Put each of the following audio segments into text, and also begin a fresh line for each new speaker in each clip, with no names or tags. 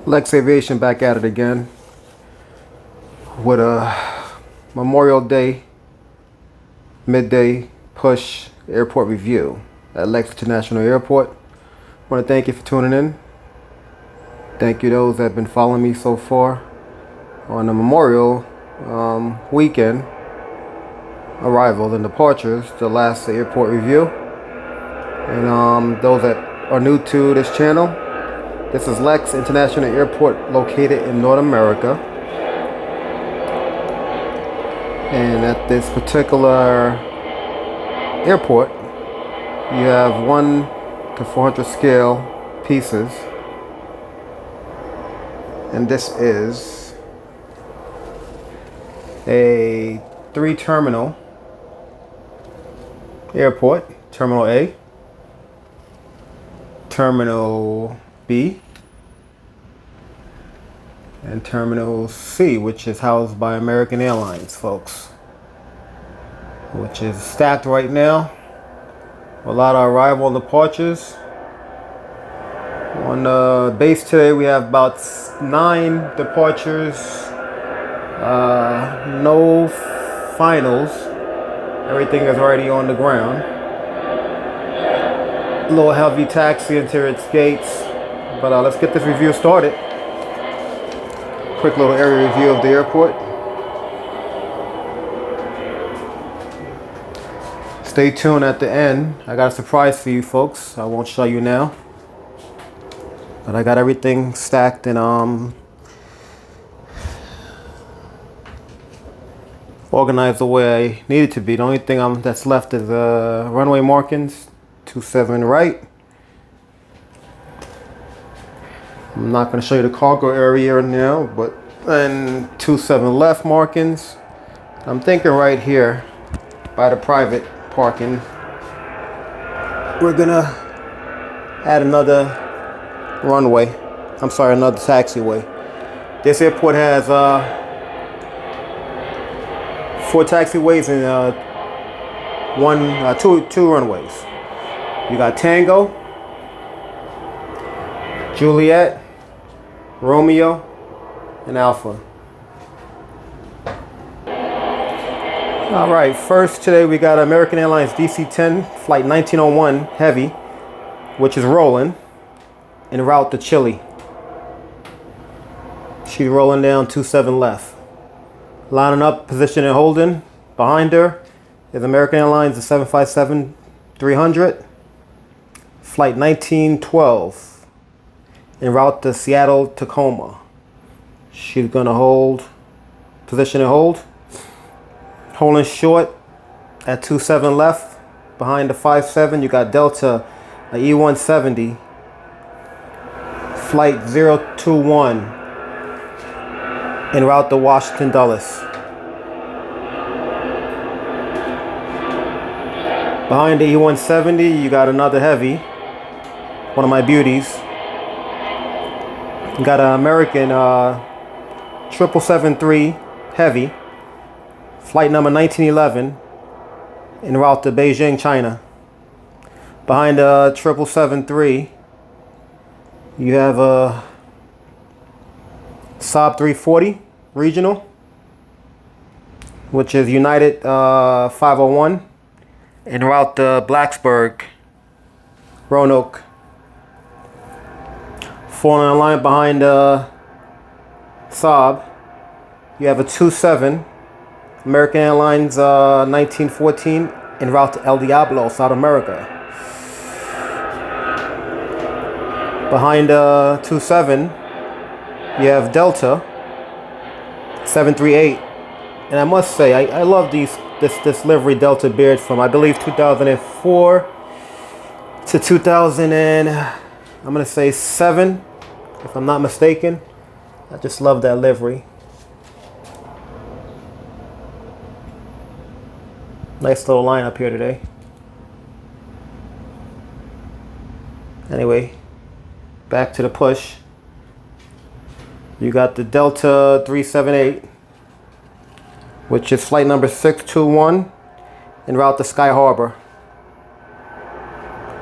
Lex Aviation back at it again with a Memorial Day midday push airport review at Lex International Airport. I want to thank you for tuning in. Thank you those that have been following me so far on the Memorial weekend arrivals and departures, the last airport review. And those that are new to this channel, this is Lex International Airport located in North America. And at this particular airport, you have 1 to 400 scale pieces. And this is a 3-terminal airport. Terminal A, Terminal B, and Terminal C, which is housed by American Airlines, folks, which is stacked right now. A lot of arrival and departures. On the base today, we have about 9 departures, no finals. Everything is already on the ground. A little heavy taxi until its gates, but let's get this review started. Quick little area review of the airport. Stay tuned at the end. I got a surprise for you folks. I won't show you now, but I got everything stacked and organized the way I need it to be. The only thing that's left is runway markings. 27 right. I'm not going to show you the cargo area now, but and 27 left markings. I'm thinking right here by the private parking, we're gonna add another runway. I'm sorry, another taxiway. This airport has 4 taxiways and two runways. You got Tango, Juliet, Romeo, and Alpha. All right, first today we got American Airlines DC-10 flight 1901 heavy, which is rolling en route to Chile. She's rolling down 27 left. Lining up, position and holding. Behind her is American Airlines, the 757-300. Flight 1912 en route to Seattle, Tacoma. She's gonna hold, position and hold. Holding short at 27 left. Behind the 57, you got Delta, a E-170. Flight 021 en route to Washington, Dulles. Behind the E-170, you got another heavy. One of my beauties. You got an American 773 heavy, flight number 1911, en route to Beijing, China. Behind the 773, you have a Saab 340 regional, which is United 501, en route to Blacksburg, Roanoke. Falling in line behind Saab, you have a 27 American Airlines 1914 en route to El Diablo, South America. Behind 27, you have Delta 738, and I must say I love this livery Delta beard from I believe 2004 to 2000 and I'm gonna say 7, if I'm not mistaken. I just love that livery. Nice little lineup here today. Anyway, back to the push. You got the Delta 378, which is flight number 621 en route to Sky Harbor,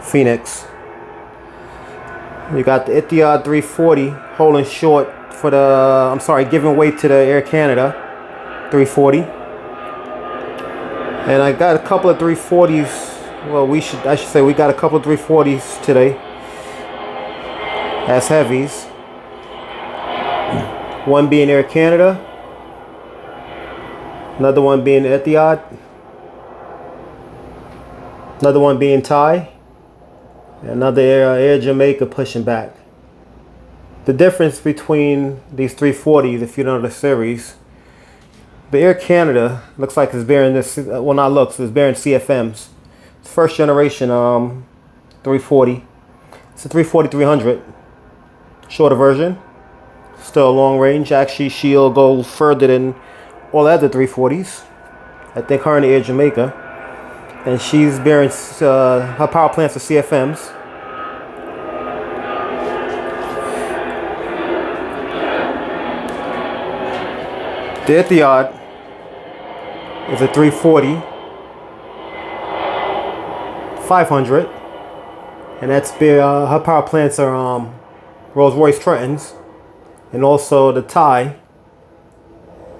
Phoenix. You got the Etihad 340 holding short for the, I'm sorry, giving way to the Air Canada 340. And I got a couple of 340s. Well, I should say we got a couple of 340s today as heavies. One being Air Canada, another one being Etihad, another one being Thai, another Air Jamaica pushing back. The difference between these 340s, if you know the series, the Air Canada looks like it's bearing this, well not looks, it's bearing CFMs. It's first generation 340. It's a 340-300, shorter version. Still a long range. Actually, she'll go further than all the other 340s. I think her and the Air Jamaica. And she's bearing, her power plants are CFMs. The Etihad is a 340-500. And that's her power plants are Rolls-Royce Trentons. And also the Thai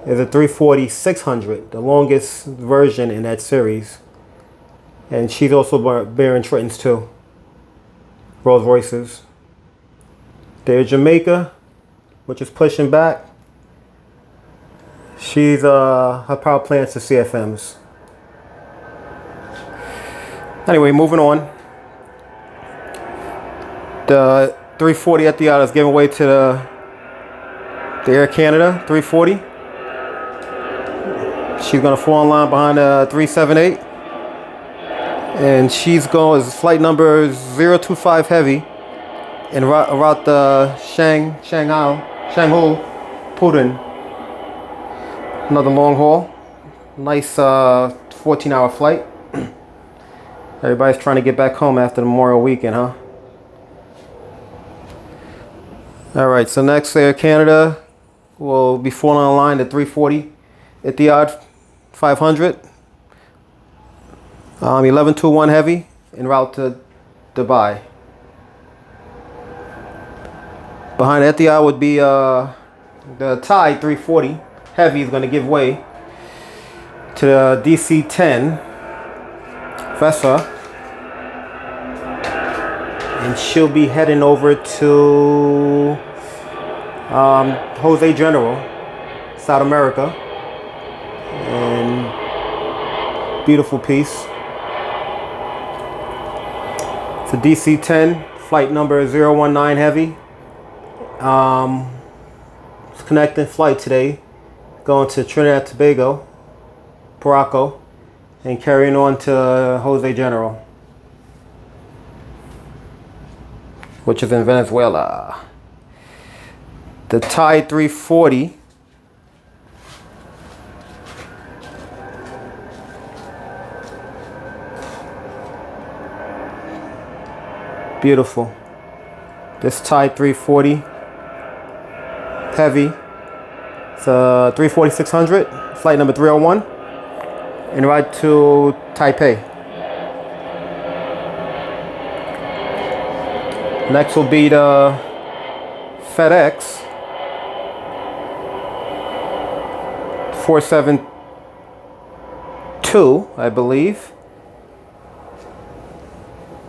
is a 340-600, the longest version in that series. And she's also bearing Trentons too, Rolls Royces. There's Jamaica, which is pushing back. She's her power plants are CFMs. Anyway, moving on. The 340 Etihad is giving way to the Air Canada 340. She's gonna fall in line behind the 378. And she's going as flight number 025 heavy and route the Shanghai, Pudong. Another long haul. Nice 14-hour flight. Everybody's trying to get back home after the Memorial weekend, huh? Alright, so next Air Canada will be falling in line the 340 Etihad 500. 1121 heavy en route to Dubai. Behind Etihad would be the Thai 340 heavy is going to give way to the DC-10 Vesa, and she'll be heading over to Jose General, South America. And beautiful piece. It's a DC-10, flight number 019 heavy. It's connecting flight today, going to Trinidad and Tobago, Paraco, and carrying on to Jose General, which is in Venezuela. The Thai 340 beautiful. This Thai 340 heavy. It's a 340-600, flight number 301, en route to Taipei. Next will be the FedEx 472, I believe.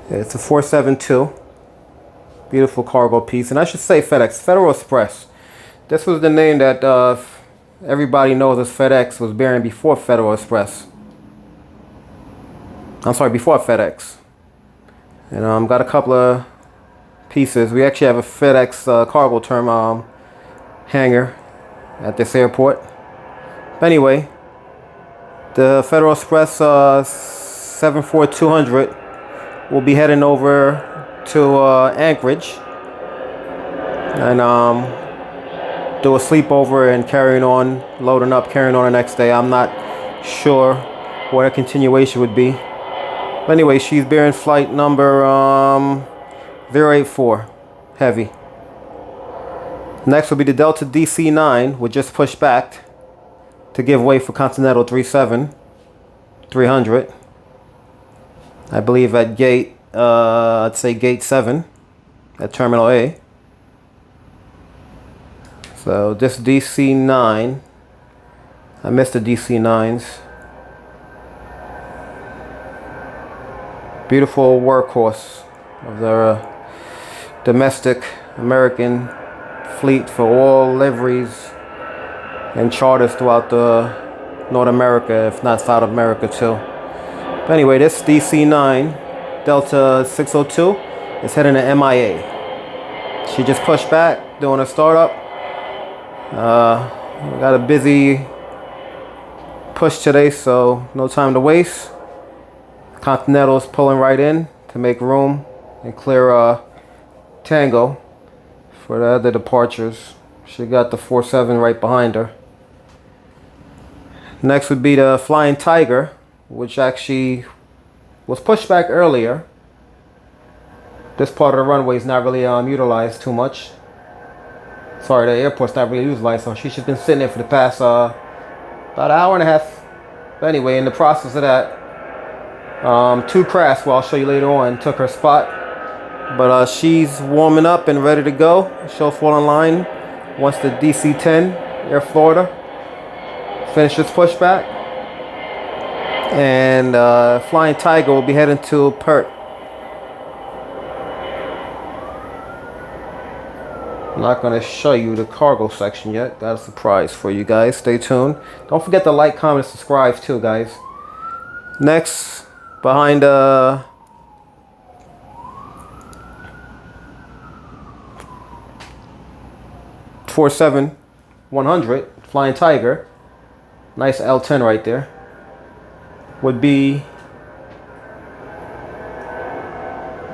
Yeah, it's a 472. Beautiful cargo piece. And I should say FedEx, Federal Express. This was the name that everybody knows as FedEx was bearing before Federal Express. I'm sorry, before FedEx. And got a couple of pieces. We actually have a FedEx cargo term hangar at this airport. But anyway, the Federal Express 74200 will be heading over to Anchorage and do a sleepover and carrying on, loading up, carrying on the next day. I'm not sure what a continuation would be. But anyway, she's bearing flight number 084, heavy. Next will be the Delta DC-9, which just pushed back to give way for Continental 300. I believe at gate, I'd say gate 7. at Terminal A. So this DC-9, I missed the DC-9s. Beautiful workhorse of the domestic American fleet for all liveries and charters throughout the North America, if not South America too. But anyway, this DC-9 Delta 602 is heading to MIA. She just pushed back doing a startup. Got a busy push today, so no time to waste. Continental's pulling right in to make room and clear Tango for the other departures. She got the 47 right behind her. Next would be the Flying Tiger, which actually was pushed back earlier. This part of the runway is not really utilized too much. Sorry, the airport's not really utilized, so she's just been sitting there for the past about an hour and a half. But anyway, in the process of that, two crafts, well, I'll show you later on, took her spot. But she's warming up and ready to go. She'll fall in line once the DC-10 Air Florida finishes pushback. And Flying Tiger will be heading to Perth. I'm not going to show you the cargo section yet. Got a surprise for you guys. Stay tuned. Don't forget to like, comment, and subscribe too, guys. Next, behind 47-100 Flying Tiger, nice L10 right there, would be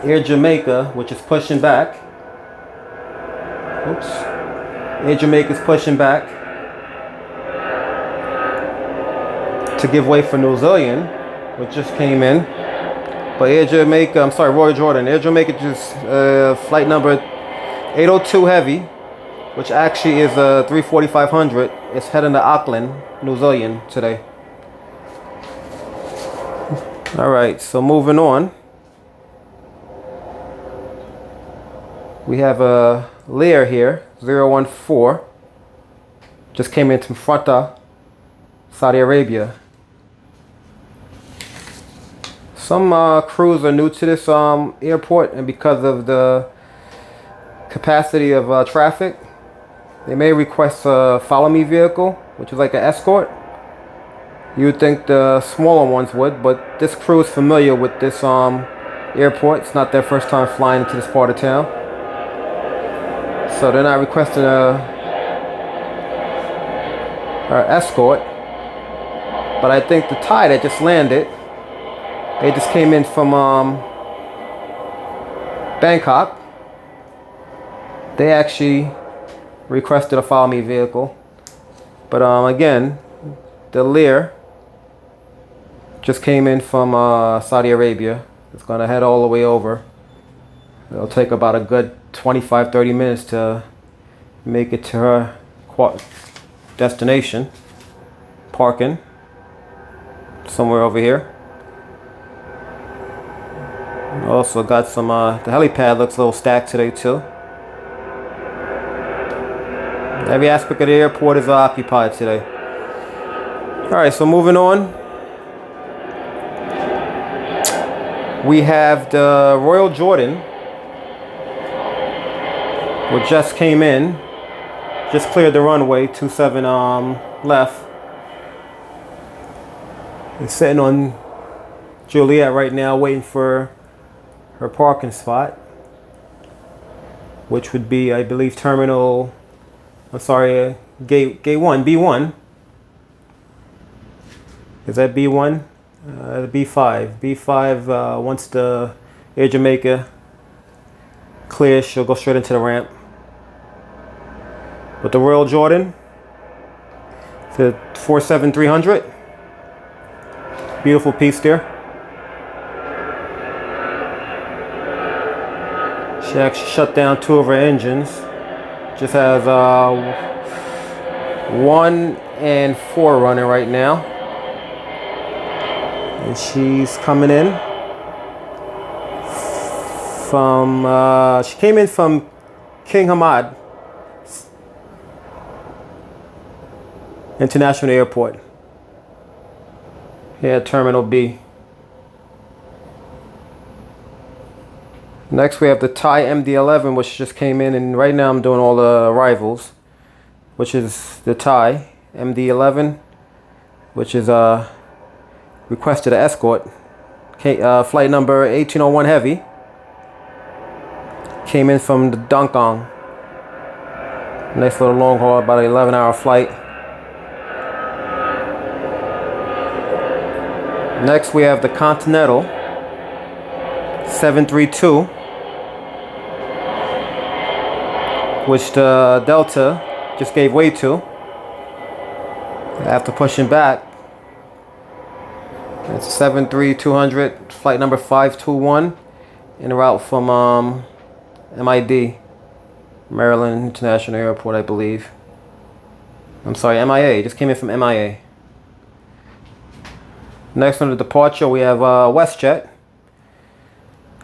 Air Jamaica, which is pushing back. Oops. Air Jamaica's pushing back to give way for New Zealand, which just came in. But Air Jamaica, I'm sorry, Royal Jordan. Air Jamaica just flight number 802 Heavy, which actually is a 34500. It's heading to Auckland, New Zealand today. All right, so moving on. We have a Lear here, 014. Just came in from Fronta, Saudi Arabia. Some crews are new to this airport, and because of the capacity of traffic, they may request a follow me vehicle, which is like an escort. You would think the smaller ones would, but this crew is familiar with this airport. It's not their first time flying into this part of town. So they're not requesting a escort. But I think the Thai that just landed, they just came in from Bangkok. They actually requested a follow me vehicle. But again, the Lear just came in from Saudi Arabia. It's gonna head all the way over. It'll take about a good 25-30 minutes to make it to her destination. Parking somewhere over here. Also got some the helipad looks a little stacked today too. Every aspect of the airport is occupied today. Alright, so moving on. We have the Royal Jordan, which just came in, just cleared the runway, 27 left. It's sitting on Juliet right now, waiting for her parking spot, which would be, I believe, terminal. I'm sorry, gate 1, B1. Is that B1? B5. B5. Once the Air Jamaica clears, she'll go straight into the ramp. But the Royal Jordan, the 47-300, beautiful piece there. She actually shut down 2 of her engines. Just has 1 and 4 running right now. And she's coming in She came in from King Hamad International Airport here at Terminal B. Next we have the Thai MD-11, which just came in, and right now I'm doing all the arrivals, which is the Thai MD-11, which is requested an escort. Flight number 1801 Heavy. Came in from the Dunkong. Nice little long haul, about an 11-hour flight. Next we have the Continental 732, which the Delta just gave way to after pushing back. It's 73200, flight number 521, en route from MID, Maryland International Airport, I believe. I'm sorry, MIA. Just came in from MIA. Next on the departure, we have WestJet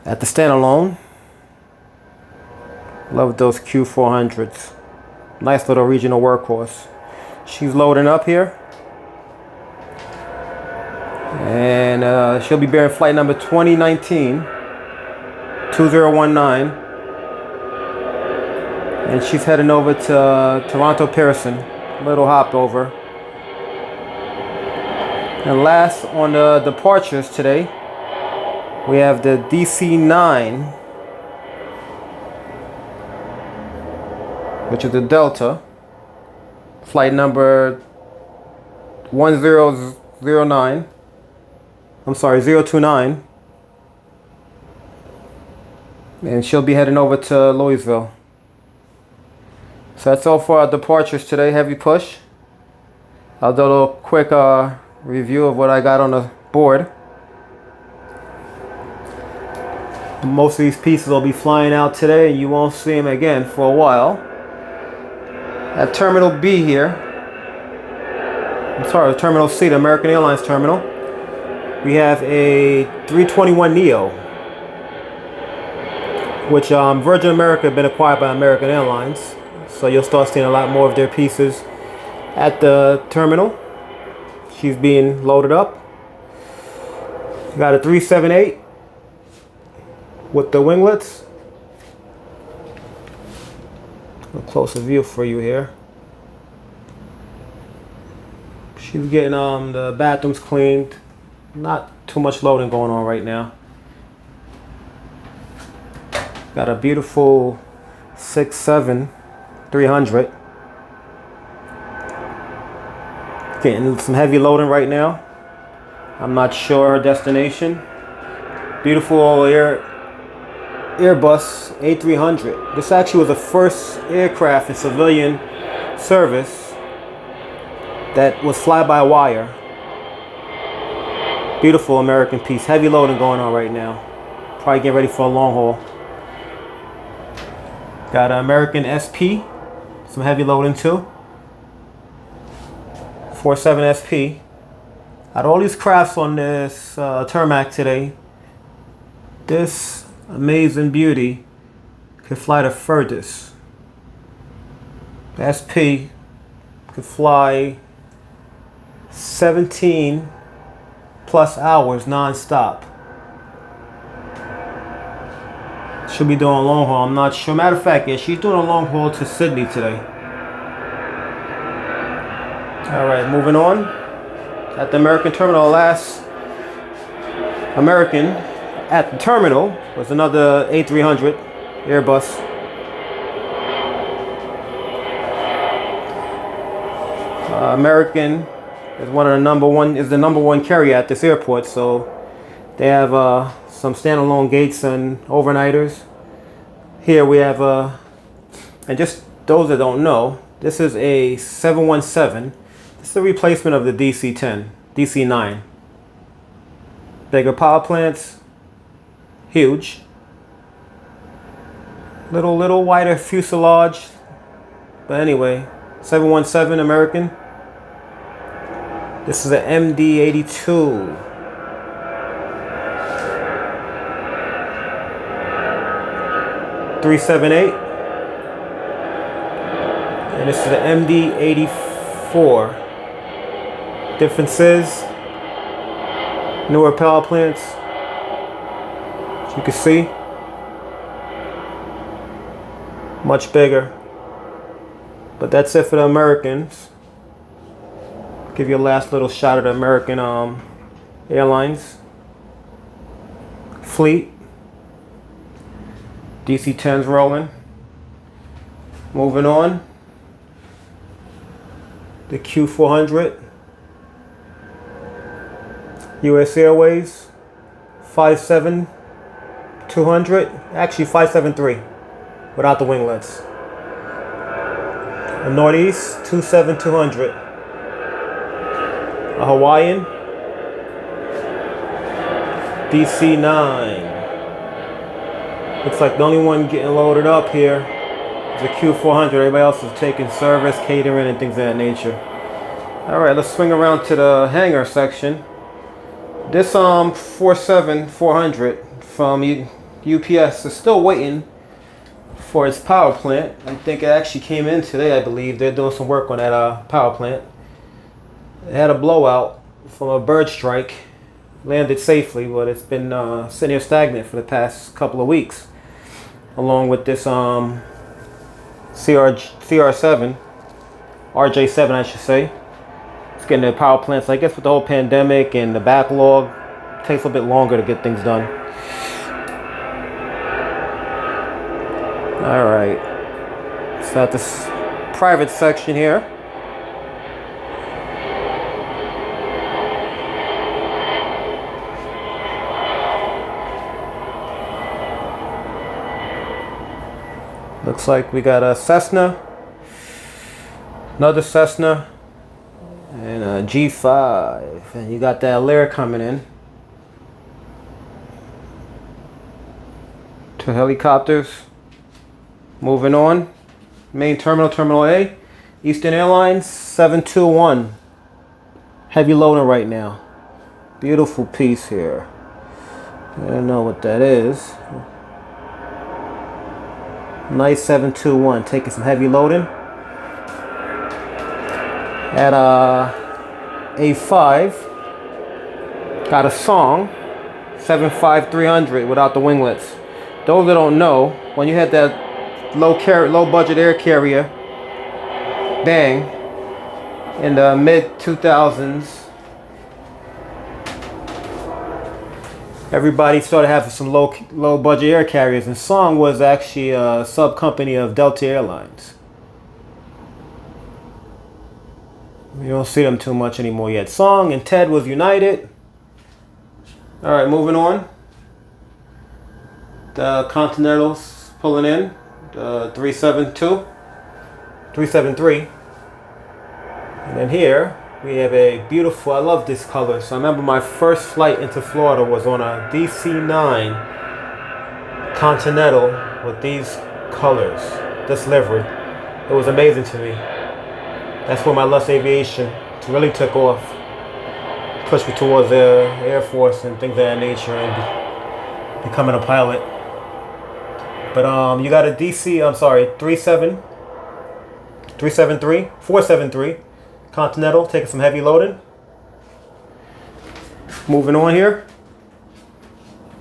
at the standalone. Love those Q400s. Nice little regional workhorse. She's loading up here. And she'll be bearing flight number 2019 2019. And she's heading over to Toronto Pearson. Little hop over. And last on the departures today, we have the DC-9, which is the Delta, flight number 1009. I'm sorry, 029. And she'll be heading over to Louisville. So that's all for our departures today. Heavy push. I'll do a little quick review of what I got on the board. Most of these pieces will be flying out today, and you won't see them again for a while. At Terminal B here, I'm sorry, Terminal C, the American Airlines terminal, we have a 321neo, which Virgin America have been acquired by American Airlines, so you'll start seeing a lot more of their pieces at the terminal. She's being loaded up. Got a 378 with the winglets. A closer view for you here. She's getting the bathrooms cleaned. Not too much loading going on right now. Got a beautiful 67300. Getting some heavy loading right now. I'm not sure her destination. Beautiful Airbus A300. This actually was the first aircraft in civilian service that was fly-by-wire. Beautiful American piece. Heavy loading going on right now. Probably getting ready for a long haul. Got an American SP. Some heavy loading too. 47 SP. Out of all these crafts on this tarmac today, this amazing beauty could fly the furthest. The SP could fly 17 plus hours non-stop. She'll be doing a long haul. I'm not sure. Matter of fact, yeah, she's doing a long haul to Sydney today. Alright, moving on. At the American terminal, last American at the terminal was another A300 Airbus. American is the number one carrier at this airport, so they have some standalone gates and overnighters. Here we have and just those that don't know, this is a 717. This is a replacement of the DC-10, DC-9. Bigger power plants, huge. Little wider fuselage, but anyway, 717 American. This is an MD-82. 378. And this is the MD-84. Differences, newer power plants, as you can see, much bigger. But that's it for the Americans. Give you a last little shot of the American Airlines fleet. DC-10s rolling. Moving on. The Q400. US Airways. 57200. Actually 573 without the winglets. The Northeast 27200. A Hawaiian DC-9. Looks like the only one getting loaded up here is the Q400. Everybody else is taking service, catering, and things of that nature. All right, let's swing around to the hangar section. This 47400 from UPS is still waiting for its power plant. I think it actually came in today, I believe. They're doing some work on that power plant. It had a blowout from a bird strike. Landed safely, but it's been sitting here stagnant for the past couple of weeks. Along with this CR7, RJ7 I should say. It's getting the power plants. I guess with the whole pandemic and the backlog, it takes a little bit longer to get things done. Alright. So at this private section here. Looks like we got a Cessna, another Cessna, and a G5. And you got that Lear coming in. Two helicopters. Moving on. Main terminal, Terminal A. Eastern Airlines 721. Heavy loading right now. Beautiful piece here. I don't know what that is. Nice 721, taking some heavy loading. At A5, got a Song 75300 without the winglets. Those that don't know, when you had that low budget air carrier bang in the mid 2000s, everybody started having some low budget air carriers, and Song was actually a sub company of Delta Airlines. You don't see them too much anymore yet. Song and Ted was United. All right, moving on. The Continentals pulling in. The 373. And then here we have a beautiful, I love this color. So I remember my first flight into Florida was on a DC-9 Continental with these colors, this livery. It was amazing to me. That's when my lust aviation really took off. Pushed me towards the Air Force and things of that nature and becoming a pilot. But you got a 473 Continental taking some heavy loading. Moving on here.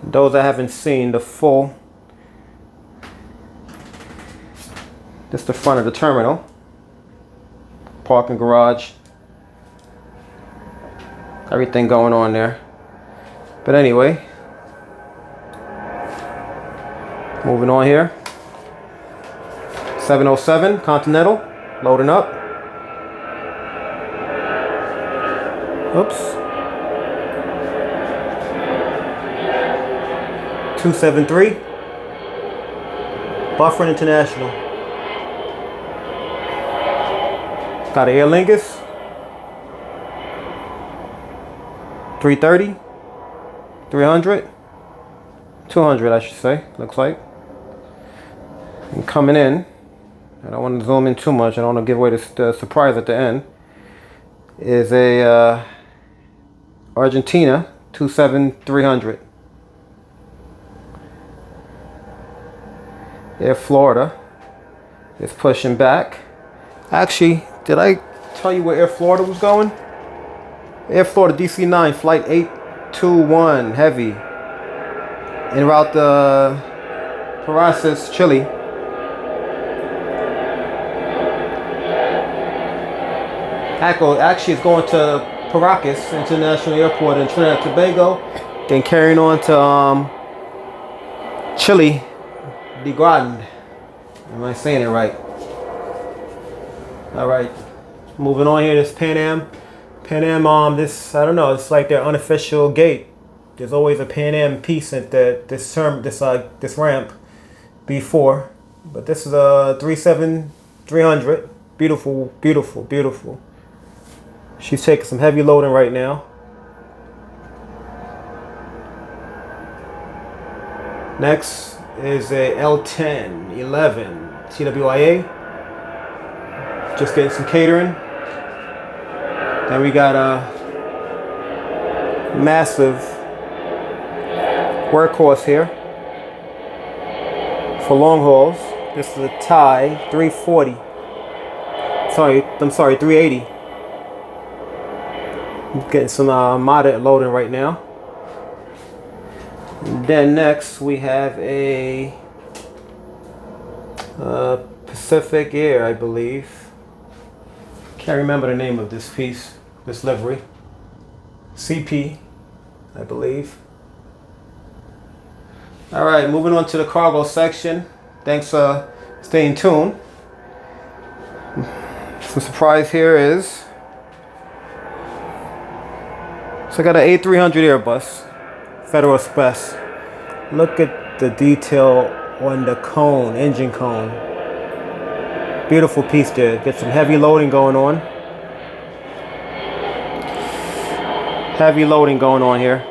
Those that haven't seen the full, this is the front of the terminal. Parking garage. Everything going on there. But anyway, moving on here. 707 Continental loading up. Oops. 273 Buffering International. Got an Aer Lingus 330, 300, 200 I should say, looks like. And coming in, I don't want to zoom in too much, I don't want to give away the surprise at the end, is a Argentina 27300. Air Florida is pushing back. Actually, did I tell you where Air Florida was going? Air Florida DC-9 flight 821 heavy en route to Paracas, Chile. Actually, it's going to Paracas International Airport in Trinidad and Tobago, then carrying on to Chile, de Grande. Am I saying it right? All right, moving on here. This Pan Am. This, I don't know. It's like their unofficial gate. There's always a Pan Am piece at this ramp before, but this is a 300. Beautiful, beautiful, beautiful. She's taking some heavy loading right now. Next is a L1011 TWIA. Just getting some catering. Then we got a massive workhorse here for long hauls. This is a Thai 340. I'm sorry, 380. Getting some moderate loading right now. And then next we have a Pacific Air, I believe. Can't remember the name of this piece, this livery. CP, I believe. All right, moving on to the cargo section. Thanks for staying tuned. Some surprise here is, so I got an A300 Airbus, Federal Express. Look at the detail on the cone, engine cone. Beautiful piece there. Get some heavy loading going on. Heavy loading going on here.